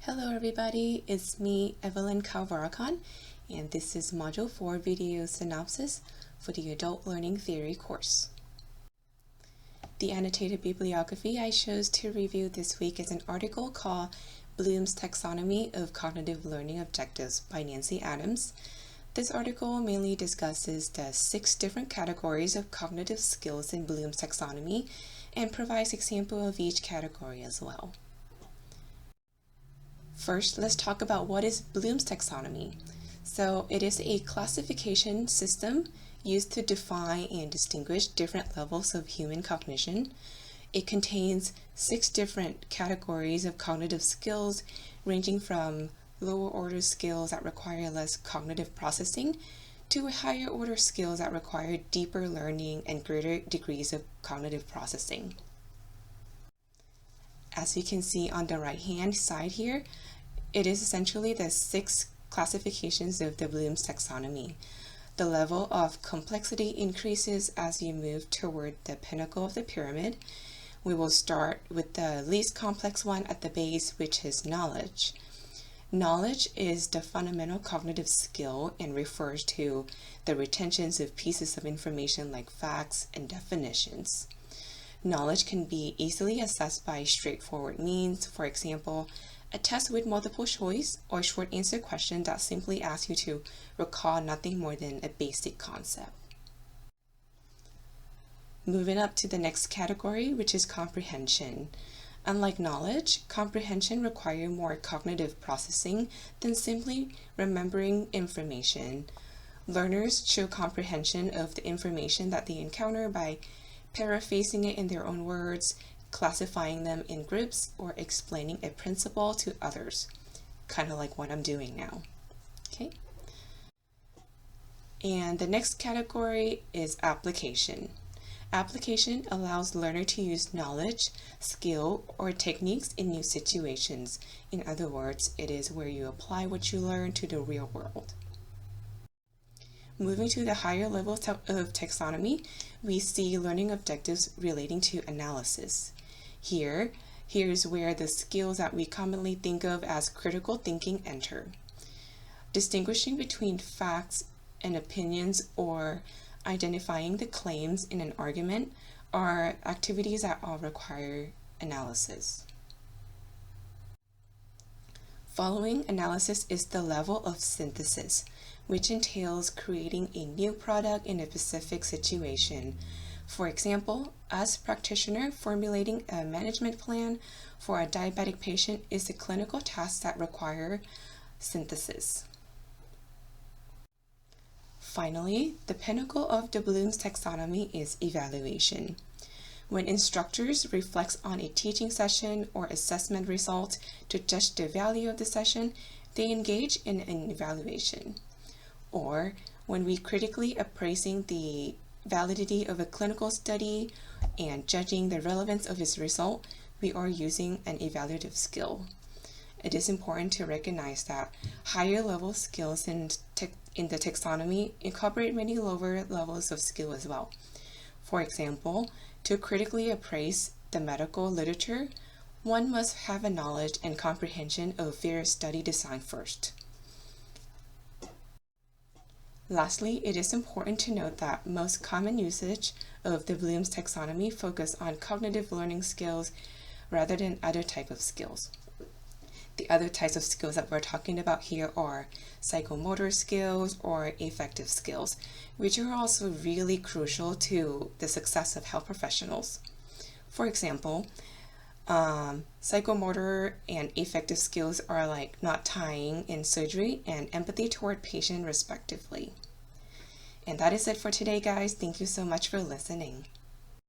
Hello everybody, it's me, Evelyn Calvaracan, and this is Module 4 Video Synopsis for the Adult Learning Theory course. The annotated bibliography I chose to review this week is an article called Bloom's Taxonomy of Cognitive Learning Objectives by Nancy Adams. This article mainly discusses the 6 different categories of cognitive skills in Bloom's taxonomy and provides example of each category as well. First, let's talk about what is Bloom's taxonomy. So it is a classification system used to define and distinguish different levels of human cognition. It contains 6 different categories of cognitive skills, ranging from lower order skills that require less cognitive processing to higher order skills that require deeper learning and greater degrees of cognitive processing. As you can see on the right hand side here, it is essentially the 6 classifications of the Bloom's taxonomy. The level of complexity increases as you move toward the pinnacle of the pyramid. We will start with the least complex one at the base, which is knowledge. Knowledge is the fundamental cognitive skill and refers to the retentions of pieces of information like facts and definitions. Knowledge can be easily assessed by straightforward means, for example, a test with multiple choice or a short answer question that simply asks you to recall nothing more than a basic concept. Moving up to the next category, which is comprehension. Unlike knowledge, comprehension requires more cognitive processing than simply remembering information. Learners show comprehension of the information that they encounter by paraphrasing it in their own words, classifying them in groups, or explaining a principle to others, kind of like what I'm doing now. Okay. And the next category is application. Application allows learner to use knowledge, skill, or techniques in new situations. In other words, it is where you apply what you learn to the real world. Moving to the higher levels of taxonomy, we see learning objectives relating to analysis. Here's where the skills that we commonly think of as critical thinking enter. Distinguishing between facts and opinions or identifying the claims in an argument are activities that all require analysis. Following analysis is the level of synthesis, which entails creating a new product in a specific situation. For example, as practitioner, formulating a management plan for a diabetic patient is a clinical task that requires synthesis. Finally, the pinnacle of the Bloom's taxonomy is evaluation. When instructors reflect on a teaching session or assessment result to judge the value of the session, they engage in an evaluation. Or when we critically appraising the validity of a clinical study and judging the relevance of its result, we are using an evaluative skill. It is important to recognize that higher level skills in the taxonomy incorporate many lower levels of skill as well. For example, to critically appraise the medical literature, one must have a knowledge and comprehension of various study design first. Lastly, it is important to note that most common usage of the Bloom's taxonomy focus on cognitive learning skills rather than other types of skills. The other types of skills that we're talking about here are psychomotor skills or affective skills, which are also really crucial to the success of health professionals. For example, psychomotor and affective skills are like not tying in surgery and empathy toward patient respectively. And that is it for today, guys. Thank you so much for listening.